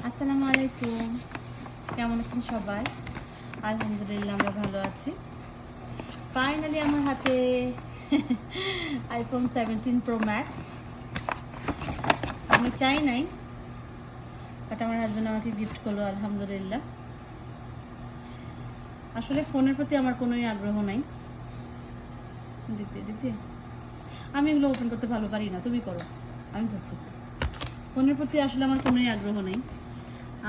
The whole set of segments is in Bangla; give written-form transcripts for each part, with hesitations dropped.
আসসালামু আলাইকুম, কেমন আছেন সবাই? আলহামদুলিল্লাহ আমরা ভালো আছি। ফাইনালি আমার হাতে আইফোন 17 প্রো ম্যাক্স। আমি চাই নাই, বাট আমার হাজব্যান্ড আমাকে গিফট করলো, আলহামদুলিল্লাহ। আসলে ফোনের প্রতি আমার কোনোই আগ্রহ নাই। দিতে দিতে আমি এগুলো ওপেন করতে ভালো পারি না, তুমি করো, আমি ধরতেছি। ফোনের প্রতি আসলে আমার কোনোই আগ্রহ নেই।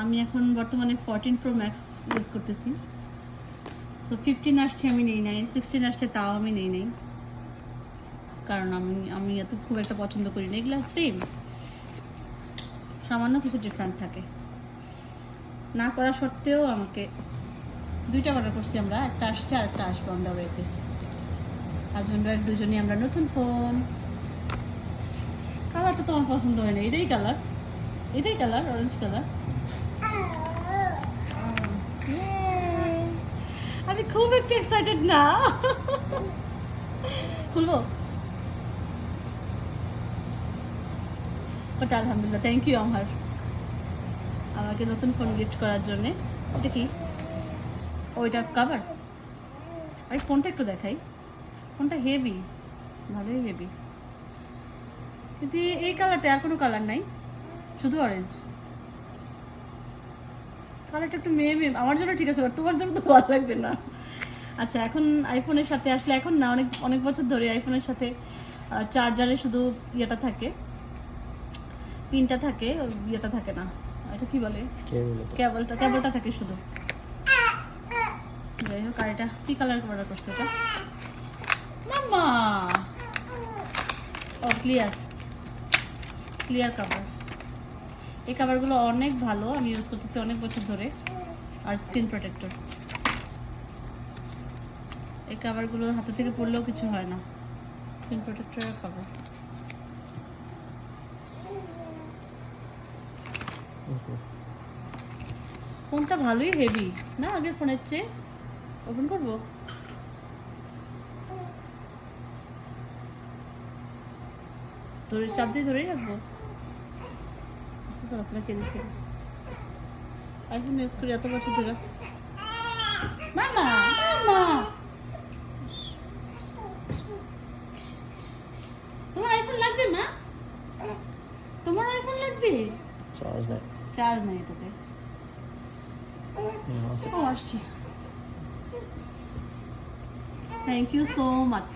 আমি এখন বর্তমানে 14 প্রো ম্যাক্স ইউজ করতেছি। সো 15 আসছে আমি নেই নাই, 16 আসছে তাও আমি নেই নাই, কারণ আমি এত খুব একটা পছন্দ করি না। এগুলো সেম, সামান্য কিছু ডিফারেন্ট থাকে। না করা সত্ত্বেও আমাকে দুইটা অর্ডার করছি আমরা, একটা আসছে আর একটা আসবো আমরা ওয়েতে। হাজব্যান্ড ওয়াইফ দুজনেই আমরা নতুন ফোন। কালারটা তো আমার পছন্দ হয় না, এটাই কালার অরেঞ্জ কালার। আমি খুব একটু এক্সাইটেড না। খুলবো, বাট আলহামদুলিল্লাহ, থ্যাংক ইউ আমাকে নতুন ফোন গিফট করার জন্যে। এটা কি? ওইটা কাভার। আমি ফোনটা একটু দেখাই, ফোনটা হেভি, ভালোই হেভি। কিন্তু এই কালারটা আর কোনো কালার নাই, শুধু অরেঞ্জ কালারটা। একটু মেয়ে আমার জন্য ঠিক আছে, বাট তোমার জন্য তো ভালো লাগবে না। আচ্ছা, এখন আইফোনের সাথে আসলে, এখন না, অনেক অনেক বছর ধরে আইফোনের সাথে চার্জারে শুধু ইয়েটা থাকে, পিনটা থাকে, ইয়েটা থাকে না। এটা কি বলে? কেবলটা থাকে শুধু। যাই হোক, আর এটা কি কালার অর্ডার করছে? এটা মামা, ও ক্লিয়ার কাভার। এই কাভারগুলো অনেক ভালো, আমি ইউজ করতেছি অনেক বছর ধরে। আর স্ক্রিন প্রোটেক্টর, এই কাভারগুলো হাতে থেকে পড়লেও কিছু হয় না। স্ক্রিন প্রোটেক্টরের কাভার। ফোনটা ভালোই হেভি না আগের ফোনের চেয়ে? ওপেন করবো? ধরে চাপ দিয়ে ধরেই রাখবো। কে দিচ্ছে? আইফোন ইউজ করি এত বছর ধরে। মামা তোমার আইফোন লাগবে? মা, তোমার আইফোন লাগবে? চার্জ নাই এটাতে। ও আসছি। Thank you so much.